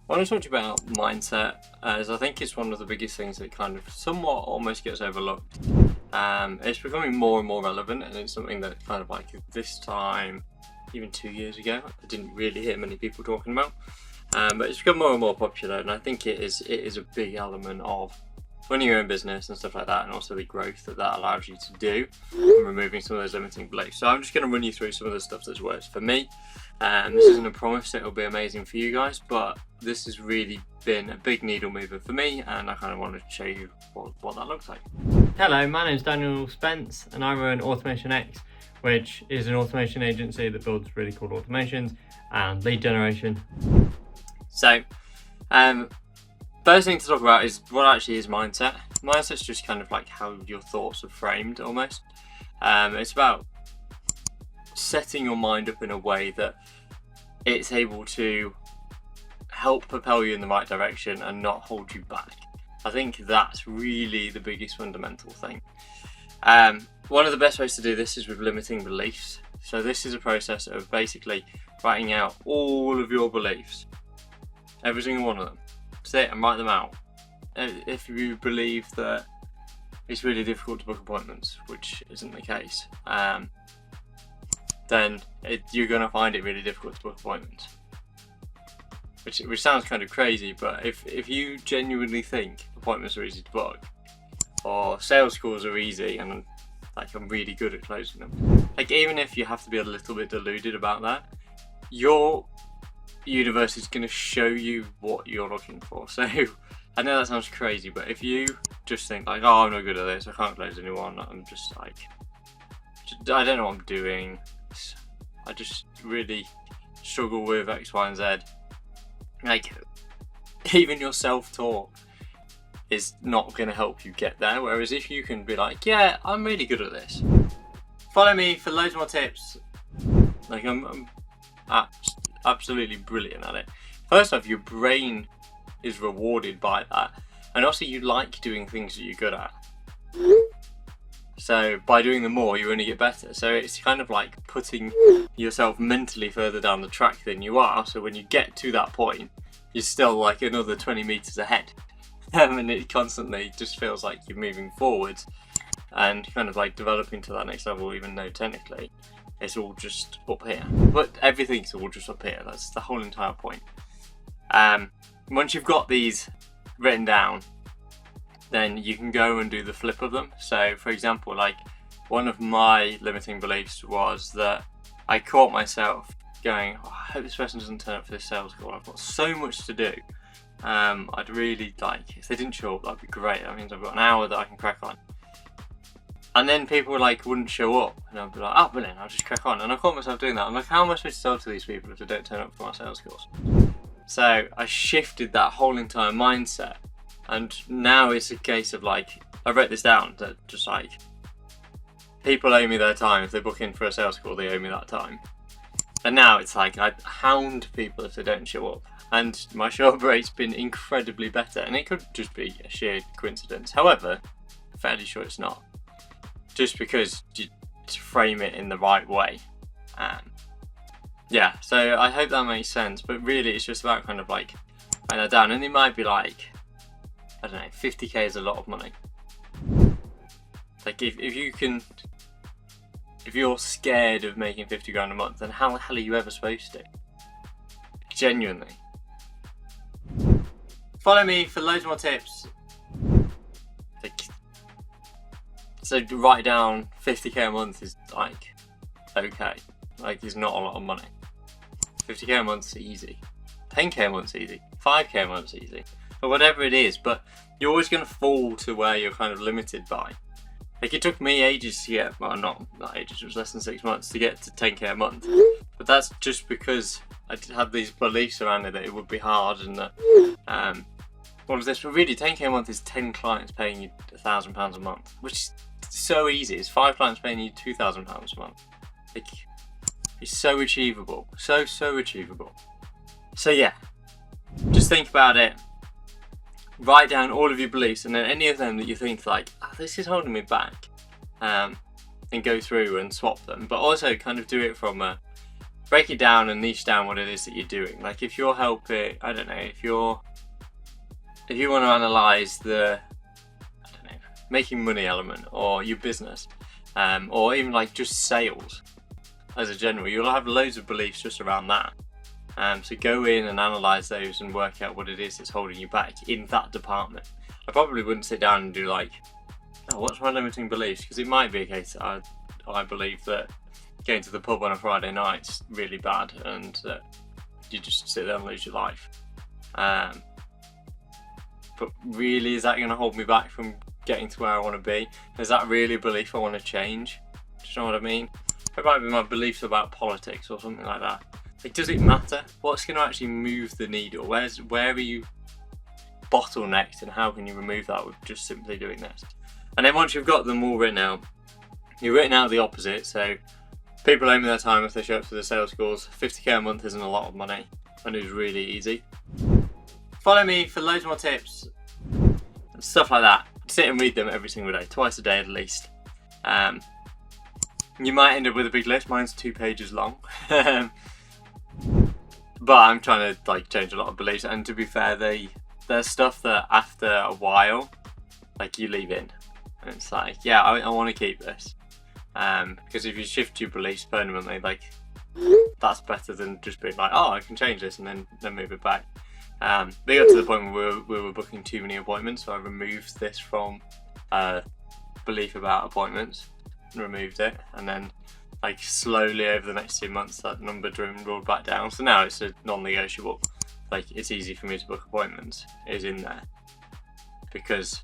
I want to talk to you about mindset, as I think it's one of the biggest things that kind of somewhat almost gets overlooked. It's becoming more and more relevant, and it's something that kind of like this time, even 2 years ago, I didn't really hear many people talking about. But it's become more and more popular, and I think it is a big element of running your own business and stuff like that, and also the growth that allows you to do, and removing some of those limiting beliefs. So I'm just going to run you through some of the stuff that's worked for me. This isn't a promise that it'll be amazing for you guys, but this has really been a big needle mover for me, and I kind of wanted to show you what that looks like. Hello, my name's Daniel Spence, and I run Automation X, which is an automation agency that builds really cool automations and lead generation. So, first thing to talk about is what actually is mindset. Mindset's just kind of like how your thoughts are framed, almost. It's about setting your mind up in a way that it's able to help propel you in the right direction and not hold you back. I think that's really the biggest fundamental thing. One of the best ways to do this is with limiting beliefs. So this is a process of basically writing out all of your beliefs, every single one of them. Sit and write them out. If you believe that it's really difficult to book appointments, which isn't the case, then you're going to find it really difficult to book appointments. Which sounds kind of crazy, but if you genuinely think appointments are easy to book, or sales calls are easy and like I'm really good at closing them, like even if you have to be a little bit deluded about that, your universe is going to show you what you're looking for. So I know that sounds crazy, but if you just think like, oh, I'm not good at this, I can't close anyone, I'm just like, I don't know what I'm doing, I just really struggle with X, Y, and Z. Like, even your self-talk is not going to help you get there. Whereas if you can be like, yeah, I'm really good at this, follow me for loads more tips. Like, I'm absolutely brilliant at it. First off, your brain is rewarded by that, and also you like doing things that you're good at. So by doing them more, you only get better. So it's kind of like putting yourself mentally further down the track than you are. So when you get to that point, you're still like another 20 meters ahead. And it constantly just feels like you're moving forward and kind of like developing to that next level, even though technically it's all just up here. But everything's all just up here. That's the whole entire point. Once you've got these written down, then you can go and do the flip of them. So for example, like one of my limiting beliefs was that I caught myself going, oh, I hope this person doesn't turn up for this sales call, I've got so much to do. I'd really like, if they didn't show up, that'd be great, that means I've got an hour that I can crack on. And then people like wouldn't show up, and I'd be like, oh brilliant, I'll just crack on. And I caught myself doing that. I'm like, how am I supposed to sell to these people if they don't turn up for my sales calls? So I shifted that whole entire mindset. And now it's a case of like, I wrote this down, that just like, people owe me their time. If they book in for a sales call, they owe me that time. And now it's like, I hound people if they don't show up. And my show up rate's been incredibly better. And it could just be a sheer coincidence. However, I'm fairly sure it's not. Just because you frame it in the right way. Yeah, so I hope that makes sense. But really, it's just about kind of like writing that down. And it might be like, I don't know, 50k is a lot of money. Like if you're scared of making 50 grand a month, then how the hell are you ever supposed to? Genuinely. Follow me for loads more tips. Like, so to write down 50k a month is like, okay. Like it's not a lot of money. 50k a month's easy. 10k a month's easy. 5k a month's easy. Or whatever it is, but you're always going to fall to where you're kind of limited by. Like it took me ages to get, well not ages, it was less than 6 months to get to 10k a month. But that's just because I had these beliefs around it that it would be hard and that all of this. But really 10k a month is 10 clients paying you £1,000 a month, which is so easy. It's 5 clients paying you £2,000 a month. Like, it's so achievable, so achievable. So yeah, just think about it. Write down all of your beliefs, and then any of them that you think like, oh, this is holding me back, and go through and swap them. But also kind of do it from a break it down and niche down what it is that you're doing. Like if you're helping, I don't know, if you want to analyze the, I don't know, making money element or your business, or even like just sales as a general, you'll have loads of beliefs just around that. So go in and analyze those and work out what it is that's holding you back in that department. I probably wouldn't sit down and do like, oh, what's my limiting beliefs? Because it might be a case that I believe that going to the pub on a Friday night's really bad and that you just sit there and lose your life. But really, is that going to hold me back from getting to where I want to be? Is that really a belief I want to change? Do you know what I mean? It might be my beliefs about politics or something like that. Like, does it matter? What's going to actually move the needle? Where are you bottlenecked, and how can you remove that with just simply doing this? And then once you've got them all written out, you've written out the opposite. So people own their time if they show up for the sales calls. 50k a month isn't a lot of money, and it's really easy. Follow me for loads more tips and stuff like that. Sit and read them every single day, twice a day at least. You might end up with a big list. Mine's 2 pages long. But I'm trying to like change a lot of beliefs, and to be fair, there's stuff that after a while, like, you leave in, and it's like, yeah, I want to keep this, because if you shift your beliefs permanently, like, that's better than just being like, oh, I can change this and then move it back. We got to the point where we were booking too many appointments, so I removed this from belief about appointments and removed it, and then like slowly over the next 2 months that number rolled back down, so now it's a non-negotiable. Like, it's easy for me to book appointments, it is in there because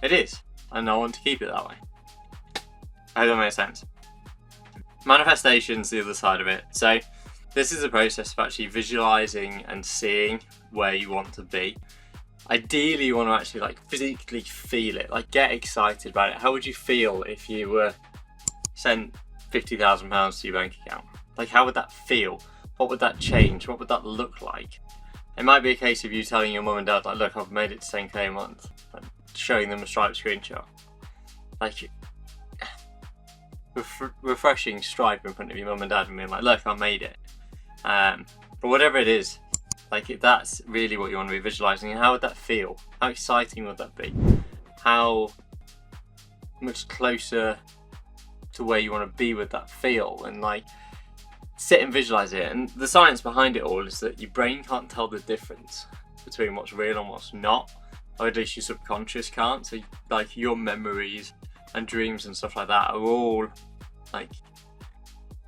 it is, and I want to keep it that way. I hope that makes sense. Manifestation's the other side of it. So this is a process of actually visualizing and seeing where you want to be. Ideally you want to actually like physically feel it, like get excited about it. How would you feel if you were sent £50,000 to your bank account? Like, how would that feel? What would that change? What would that look like? It might be a case of you telling your mum and dad, like, look, I've made it to 10k a month, and showing them a Stripe screenshot. Like, refreshing Stripe in front of your mum and dad and being like, look, I made it. But whatever it is, like, if that's really what you want to be visualizing, how would that feel? How exciting would that be? How much closer to where you want to be with that feel? And like, sit and visualize it. And the science behind it all is that your brain can't tell the difference between what's real and what's not, or at least your subconscious can't. So like, your memories and dreams and stuff like that are all like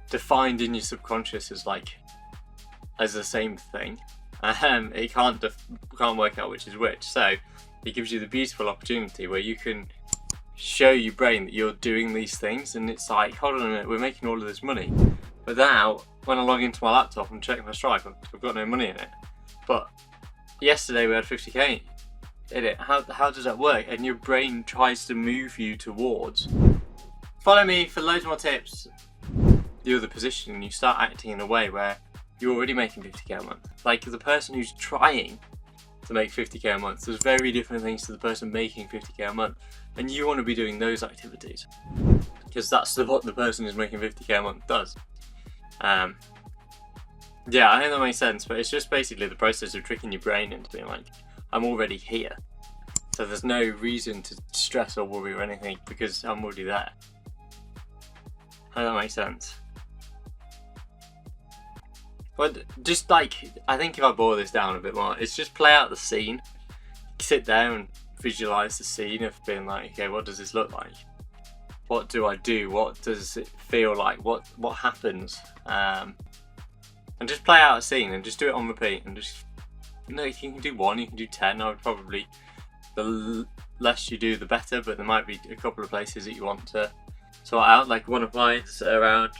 defined in your subconscious as the same thing. It can't work out which is which. So it gives you the beautiful opportunity where you can show your brain that you're doing these things, and it's like, hold on a minute, we're making all of this money, but now when I log into my laptop and check my Stripe, I've got no money in it. But yesterday we had 50k in it. How does that work? And your brain tries to move you towards. Follow me for loads more tips. The other position, and you start acting in a way where you're already making 50k a month. Like, the person who's trying to make 50k a month, there's very different things to the person making 50k a month, and you want to be doing those activities because that's what the person who's making 50k a month does. Yeah, I think that makes sense, but it's just basically the process of tricking your brain into being like, I'm already here, so there's no reason to stress or worry or anything because I'm already there. I think that makes sense. But just like, I think if I boil this down a bit more, it's just play out the scene. Sit there and visualize the scene of being like, okay, what does this look like? What do I do? What does it feel like? What happens? And just play out a scene and just do it on repeat. And just, you can do 1, you can do 10. I would probably, the less you do, the better. But there might be a couple of places that you want to sort out. Like, one of mine's around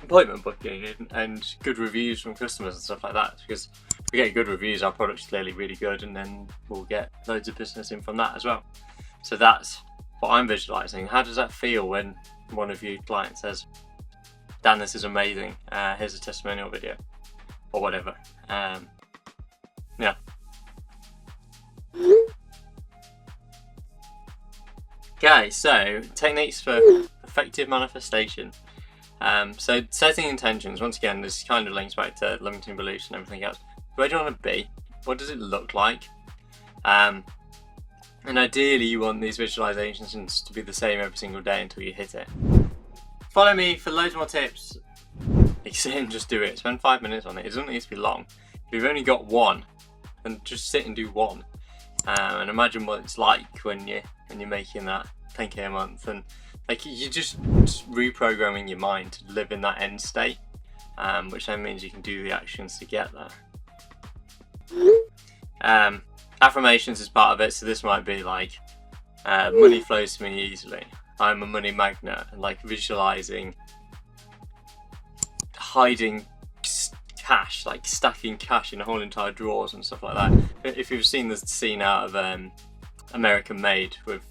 appointment booking and good reviews from customers and stuff like that, because if we get good reviews, our product's clearly really good, and then we'll get loads of business in from that as well. So that's what I'm visualizing. How does that feel when one of your clients says, Dan, this is amazing, here's a testimonial video or whatever? Yeah. Okay, so techniques for effective manifestation. So setting intentions, once again, this kind of links back to limiting beliefs and everything else. Where do you want to be? What does it look like? And ideally you want these visualizations to be the same every single day until you hit it. Follow me for loads more tips. Like sit and just do it. Spend 5 minutes on it. It doesn't need to be long. If you've only got one, then just sit and do one. And imagine what it's like when you're making that 10k a month, and like you're just reprogramming your mind to live in that end state, which then means you can do the actions to get there. Affirmations is part of it, so this might be like money flows to me easily, I'm a money magnet, and like visualizing hiding cash, like stacking cash in whole entire drawers and stuff like that. If you've seen the scene out of American Made with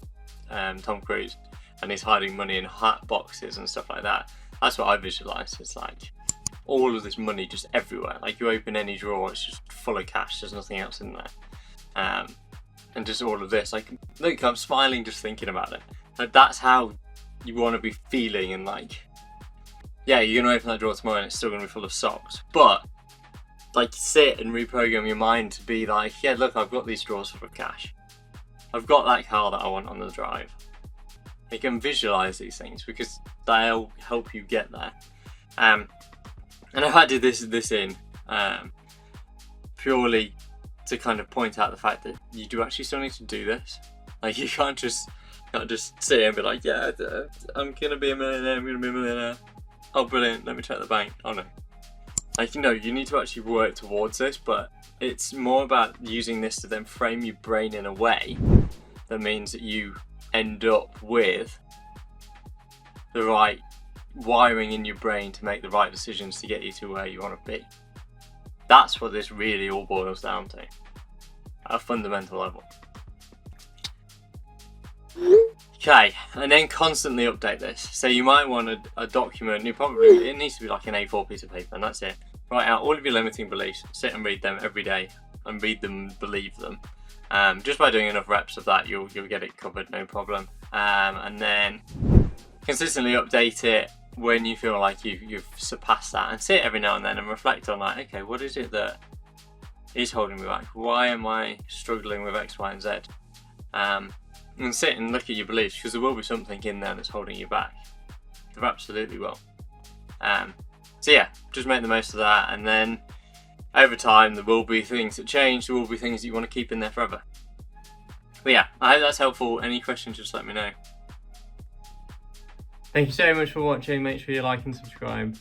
Tom Cruise, and he's hiding money in hat boxes and stuff like that, that's what I visualise. It's like all of this money just everywhere. Like you open any drawer, it's just full of cash, there's nothing else in there. And just all of this, like look, I'm smiling just thinking about it. Like that's how you want to be feeling, and like yeah, you're gonna open that drawer tomorrow and it's still gonna be full of socks, but like sit and reprogram your mind to be like, yeah, look, I've got these drawers full of cash, I've got that car that I want on the drive. You can visualize these things because they'll help you get there. And I've added this in purely to kind of point out the fact that you do actually still need to do this. Like you can't just sit and be like, yeah, I'm gonna be a millionaire, I'm gonna be a millionaire. Oh brilliant, let me check the bank. Oh no. Like you need to actually work towards this, but it's more about using this to then frame your brain in a way that means that you end up with the right wiring in your brain to make the right decisions to get you to where you want to be. That's what this really all boils down to at a fundamental level. Okay, and then constantly update this. So you might want a document, it needs to be like an A4 piece of paper, and that's it. Write out all of your limiting beliefs, sit and read them every day, and read them and believe them. Just by doing enough reps of that, you'll get it covered, no problem. And then consistently update it when you feel like you've surpassed that, and sit every now and then and reflect on like, okay, what is it that is holding me back? Why am I struggling with X, Y, and Z? And sit and look at your beliefs, because there will be something in there that's holding you back. There absolutely will. So yeah, just make the most of that, and then over time there will be things that change, there will be things that you want to keep in there forever. But yeah, I hope that's helpful. Any questions, just let me know. Thank you so much for watching. Make sure you like and subscribe.